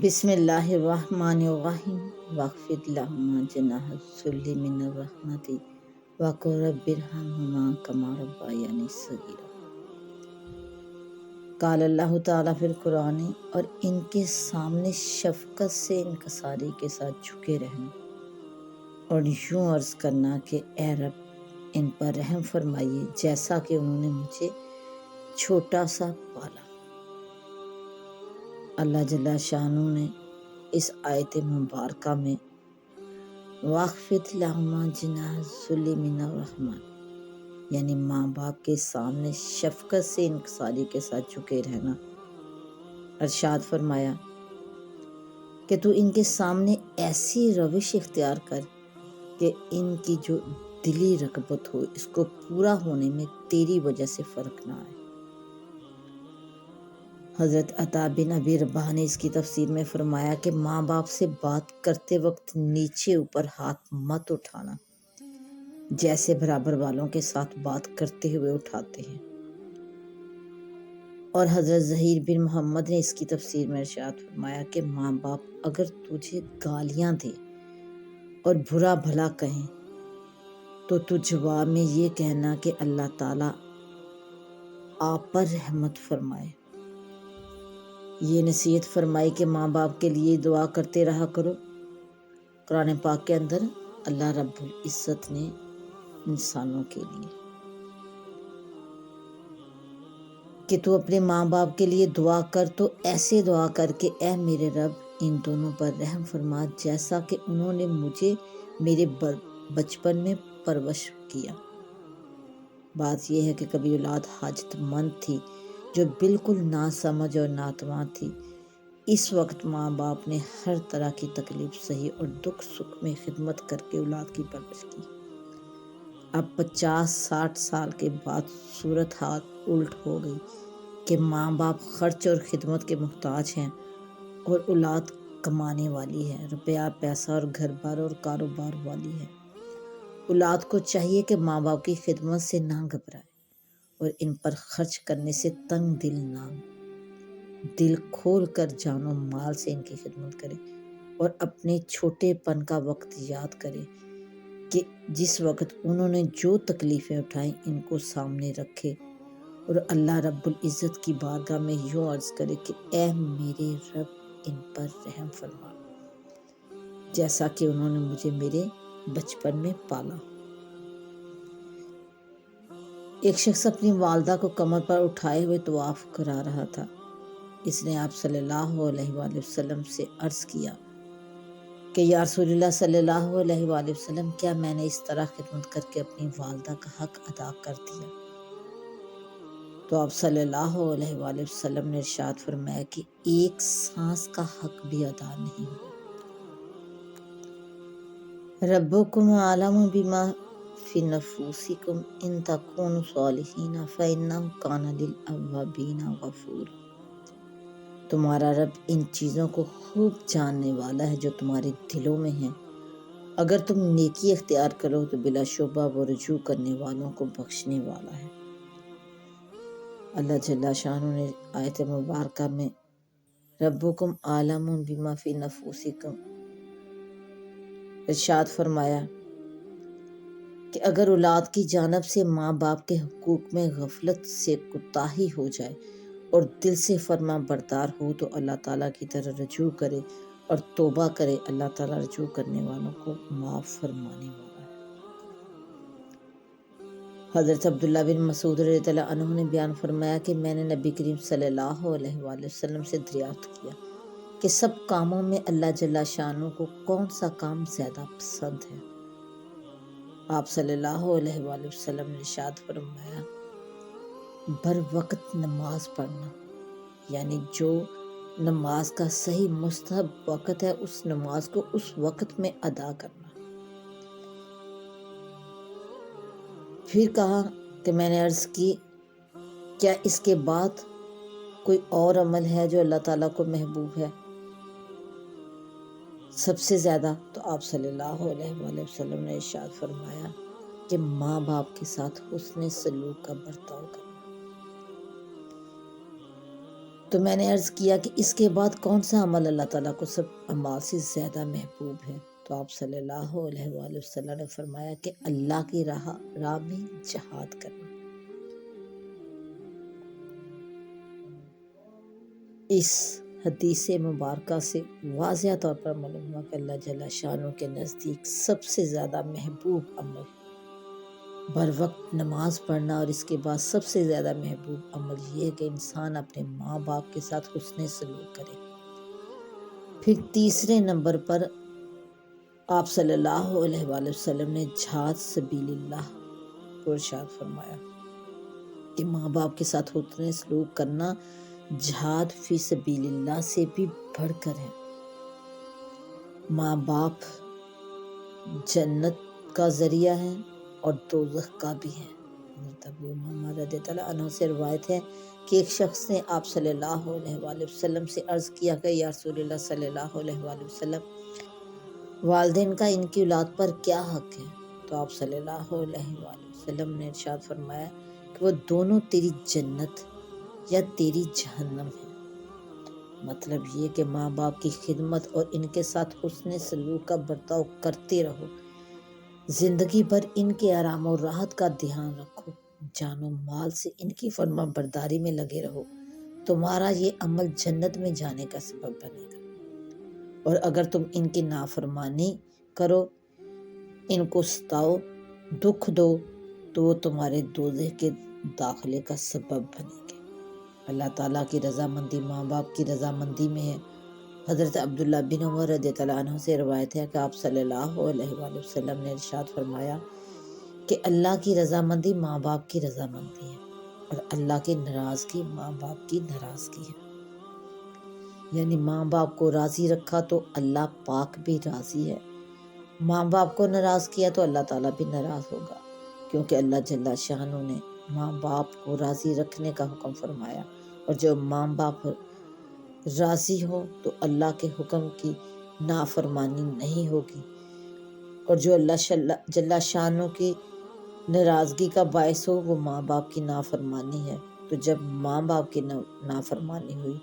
بسم اللہ الرحمن الرحیم واخفض لهما جناح الذل من الرحمت وقل رب ارحمهما كما ربياني صغیرا۔ قال اللہ تعالیٰ فی القرآن، اور ان کے سامنے شفقت سے انکساری کے ساتھ جھکے رہنا اور یوں عرض کرنا کہ اے رب ان پر رحم فرمائیے جیسا کہ انہوں نے مجھے چھوٹا سا پالا۔ اللہ جل شانہ نے اس آیت مبارکہ میں واخفض لهما جناح الذل من الرحمن یعنی ماں باپ کے سامنے شفقت سے انکساری کے ساتھ جھکے رہنا ارشاد فرمایا کہ تو ان کے سامنے ایسی روش اختیار کر کہ ان کی جو دلی رغبت ہو اس کو پورا ہونے میں تیری وجہ سے فرق نہ آئے۔ حضرت عطا بن ابی رباح نے اس کی تفسیر میں فرمایا کہ ماں باپ سے بات کرتے وقت نیچے اوپر ہاتھ مت اٹھانا، جیسے برابر والوں کے ساتھ بات کرتے ہوئے اٹھاتے ہیں۔ اور حضرت زہیر بن محمد نے اس کی تفسیر میں ارشاد فرمایا کہ ماں باپ اگر تجھے گالیاں دے اور برا بھلا کہیں تو تو جواب میں یہ کہنا کہ اللہ تعالیٰ آپ پر رحمت فرمائے۔ یہ نصیحت فرمائی کہ ماں باپ کے لیے دعا کرتے رہا کرو۔ قرآن پاک کے اندر اللہ رب العزت نے انسانوں کے لیے کہ تو اپنے ماں باپ کے لیے دعا کر تو ایسے دعا کر کہ اے میرے رب ان دونوں پر رحم فرما جیسا کہ انہوں نے مجھے میرے بچپن میں پرورش کیا۔ بات یہ ہے کہ کبھی اولاد حاجت مند تھی جو بالکل ناسمجھ اور ناتواں تھی، اس وقت ماں باپ نے ہر طرح کی تکلیف سہی اور دکھ سکھ میں خدمت کر کے اولاد کی پرورش کی۔ اب 50-60 سال کے بعد صورتحال الٹ ہو گئی کہ ماں باپ خرچ اور خدمت کے محتاج ہیں اور اولاد کمانے والی ہے، روپیہ پیسہ اور گھر بار اور کاروبار والی ہے۔ اولاد کو چاہیے کہ ماں باپ کی خدمت سے نہ گھبرائے اور ان پر خرچ کرنے سے تنگ دل نہ ہو، دل کھول کر جان و مال سے ان کی خدمت کرے اور اپنے چھوٹے پن کا وقت یاد کرے کہ جس وقت انہوں نے جو تکلیفیں اٹھائیں ان کو سامنے رکھے اور اللہ رب العزت کی بارگاہ میں یوں عرض کرے کہ اے میرے رب ان پر رحم فرما جیسا کہ انہوں نے مجھے میرے بچپن میں پالا۔ ایک شخص اپنی والدہ کو کمر پر اٹھائے ہوئے طواف کرا رہا تھا۔ اس نے آپ صلی اللہ علیہ وآلہ وسلم سے عرض کیا کہ یا رسول اللہ صلی اللہ علیہ وآلہ وسلم، کیا میں نے اس طرح خدمت کر کے اپنی والدہ کا حق ادا کر دیا؟ تو آپ صلی اللہ علیہ وآلہ وسلم نے ارشاد فرمایا کہ ایک سانس کا حق بھی ادا نہیں ہوا۔ ربکم عالم بما فی نفوسکم ان تکونوا صالحین فانہ کان للأوابین غفورا۔ تمہارا رب ان چیزوں کو خوب جاننے والا ہے جو تمہارے دلوں میں ہیں، اگر تم نیکی اختیار کرو تو بلا شبہ وہ رجوع کرنے والوں کو بخشنے والا ہے۔ اللہ جل شانہ نے آیت مبارکہ میں ربکم عالم بما فی نفوسکم ارشاد فرمایا کہ اگر اولاد کی جانب سے ماں باپ کے حقوق میں غفلت سے کوتاہی ہو جائے اور دل سے فرما بردار ہو تو اللہ تعالیٰ کی طرح رجوع کرے اور توبہ کرے، اللہ تعالیٰ رجوع کرنے والوں کو معاف فرمانے والا ہے۔ حضرت عبداللہ بن مسعود رضی اللہ عنہ نے بیان فرمایا کہ میں نے نبی کریم صلی اللہ علیہ وآلہ وسلم سے دریافت کیا کہ سب کاموں میں اللہ جل شانہ کو کون سا کام زیادہ پسند ہے؟ آپ صلی اللہ علیہ وآلہ وسلم نے ارشاد فرمایا بر وقت نماز پڑھنا، یعنی جو نماز کا صحیح مستحب وقت ہے اس نماز کو اس وقت میں ادا کرنا۔ پھر کہا کہ میں نے عرض کی کیا اس کے بعد کوئی اور عمل ہے جو اللہ تعالیٰ کو محبوب ہے سب سے زیادہ؟ تو آپ صلی اللہ علیہ وآلہ وسلم نے ارشاد فرمایا کہ ماں باپ کے ساتھ حسن سلوک کا برتاؤ کرنا۔ تو میں نے عرض کیا کہ اس کے بعد کون سا عمل اللہ تعالیٰ کو سب اعمال سے زیادہ محبوب ہے؟ تو آپ صلی اللہ علیہ وآلہ وسلم نے فرمایا کہ اللہ کی راہ میں جہاد کرنا۔ اس حدیث مبارکہ سے واضح طور پر معلوم ہوا کہ اللہ جل شانہ کے نزدیک سب سے زیادہ محبوب عمل بر وقت نماز پڑھنا، اور اس کے بعد سب سے زیادہ محبوب عمل یہ ہے کہ انسان اپنے ماں باپ کے ساتھ حسن سلوک کرے۔ پھر تیسرے نمبر پر آپ صلی اللہ علیہ وآلہ وسلم نے جہاد سبیل اللہ کو ارشاد فرمایا کہ ماں باپ کے ساتھ حسن سلوک کرنا جہاد فی سبیل اللہ سے بھی بڑھ کر ہے۔ ماں باپ جنت کا ذریعہ ہے اور دوزخ کا بھی ہے۔ حضرت ابو امامہ رضی اللہ عنہ سے روایت ہے کہ ایک شخص نے آپ صلی اللہ علیہ وآلہ وسلم سے عرض کیا کہ یا رسول اللہ صلی اللہ علیہ وآلہ وسلم، والدین کا ان کی اولاد پر کیا حق ہے؟ تو آپ صلی اللہ علیہ وآلہ وسلم نے ارشاد فرمایا کہ وہ دونوں تیری جنت یا تیری جہنم ہے۔ مطلب یہ کہ ماں باپ کی خدمت اور ان کے ساتھ حسن سلوک کا برتاؤ کرتے رہو، زندگی بھر ان کے آرام و راحت کا دھیان رکھو، جان و مال سے ان کی فرما برداری میں لگے رہو، تمہارا یہ عمل جنت میں جانے کا سبب بنے گا۔ اور اگر تم ان کی نافرمانی کرو، ان کو ستاؤ، دکھ دو، تو وہ تمہارے دوزخ کے داخلے کا سبب بنے گے۔ اللہ تعالیٰ کی رضامندی ماں باپ کی رضامندی میں ہے۔ حضرت عبداللہ بن عمر رضی اللہ عنہ سے روایت ہے کہ آپ صلی اللہ علیہ وآلہ وسلم نے ارشاد فرمایا کہ اللہ کی رضامندی ماں باپ کی رضامندی ہے، اور اللہ کی ناراضگی ماں باپ کی ناراضگی ہے۔ یعنی ماں باپ کو راضی رکھا تو اللہ پاک بھی راضی ہے، ماں باپ کو ناراض کیا تو اللہ تعالیٰ بھی ناراض ہوگا، کیونکہ اللہ جل شانہ نے ماں باپ کو راضی رکھنے کا حکم فرمایا، اور جو ماں باپ راضی ہو تو اللہ کے حکم کی نافرمانی نہیں ہوگی، اور جو اللہ جل شانہ کی ناراضگی کا باعث ہو وہ ماں باپ کی نافرمانی ہے۔ تو جب ماں باپ کی نافرمانی ہوئی،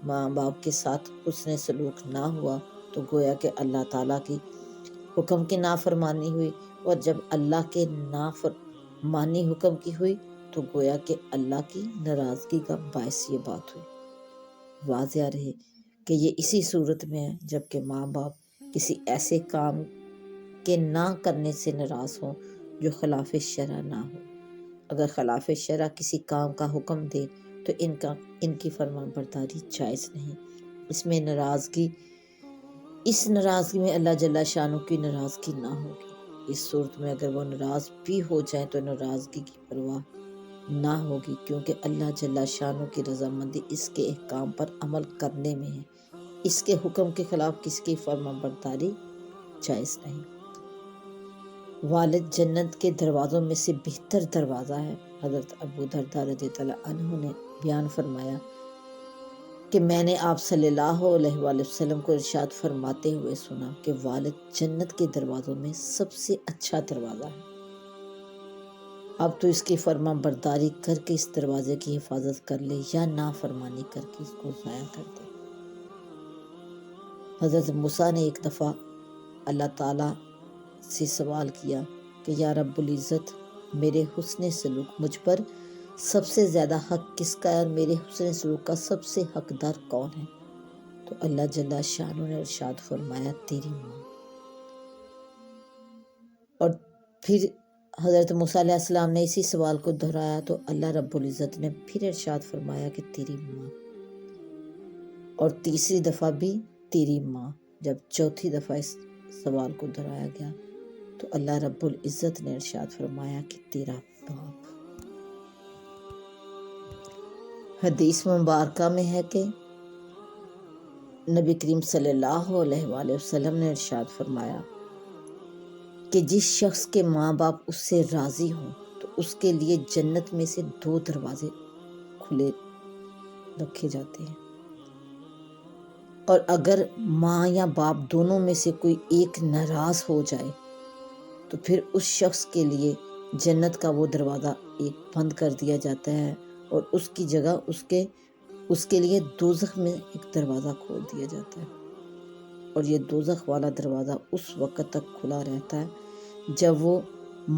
ماں باپ کے ساتھ حسن سلوک نہ ہوا، تو گویا کہ اللہ تعالیٰ کی حکم کی نافرمانی ہوئی، اور جب اللہ کے نافرمانی حکم کی ہوئی تو گویا کہ اللہ کی ناراضگی کا باعث یہ بات ہوئی۔ واضح رہے کہ یہ اسی صورت میں ہے جب کہ ماں باپ کسی ایسے کام کے نہ کرنے سے ناراض ہوں جو خلاف شرع نہ ہو۔ اگر خلاف شرع کسی کام کا حکم دے تو ان کی فرمان برداری جائز نہیں۔ اس ناراضگی میں اللہ جل شانہ کی ناراضگی نہ ہوگی۔ اس صورت میں اگر وہ ناراض بھی ہو جائیں تو ناراضگی کی پرواہ نہ ہوگی، کیونکہ اللہ جل شانہ کی رضامندی اس کے احکام پر عمل کرنے میں ہے۔ اس کے حکم کے خلاف کسی کی فرما برداری جائز نہیں۔ والد جنت کے دروازوں میں سے بہتر دروازہ ہے۔ حضرت ابو درداء رضی اللہ عنہ نے بیان فرمایا کہ میں نے آپ صلی اللہ علیہ وآلہ وسلم کو ارشاد فرماتے ہوئے سنا کہ والد جنت کے دروازوں میں سب سے اچھا دروازہ ہے۔ اب تو اس کی فرما برداری کر کے اس دروازے کی حفاظت کر لے یا نافرمانی کر کے اس کو ضائع کر دے۔ حضرت موسیٰ نے ایک دفعہ اللہ تعالیٰ سے سوال کیا کہ یا رب العزت، میرے حسن سلوک مجھ پر سب سے زیادہ حق کس کا ہے، اور میرے حسن سلوک کا سب سے حقدار کون ہے؟ تو اللہ جل شانہ نے ارشاد فرمایا تیری ماں۔ اور پھر حضرت موسیٰ علیہ السلام نے اسی سوال کو دہرایا تو اللہ رب العزت نے پھر ارشاد فرمایا کہ تیری ماں، اور تیسری دفعہ بھی تیری ماں۔ جب چوتھی دفعہ اس سوال کو دہرایا گیا تو اللہ رب العزت نے ارشاد فرمایا کہ تیرا باپ۔ حدیث مبارکہ میں ہے کہ نبی کریم صلی اللہ علیہ وآلہ وسلم نے ارشاد فرمایا کہ جس شخص کے ماں باپ اس سے راضی ہوں تو اس کے لیے جنت میں سے 2 دروازے کھلے رکھے جاتے ہیں، اور اگر ماں یا باپ دونوں میں سے کوئی ایک ناراض ہو جائے تو پھر اس شخص کے لیے جنت کا وہ دروازہ ایک بند کر دیا جاتا ہے، اور اس کی جگہ اس کے اس کے لیے دوزخ میں ایک دروازہ کھول دیا جاتا ہے، اور یہ دوزخ والا دروازہ اس وقت تک کھلا رہتا ہے جب وہ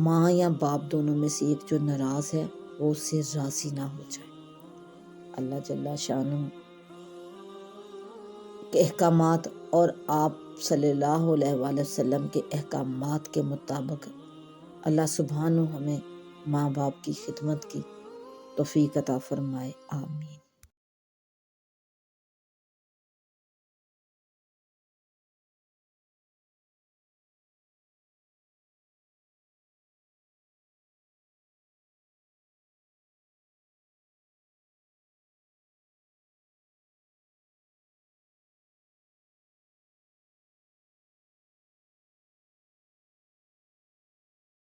ماں یا باپ دونوں میں سے ایک جو ناراض ہے وہ اس سے راضی نہ ہو جائے۔ اللہ جل شانہ کے احکامات اور آپ صلی اللہ علیہ وآلہ وسلم کے احکامات کے مطابق اللہ سبحانہ ہمیں ماں باپ کی خدمت کی توفیق عطا فرمائے، آمین۔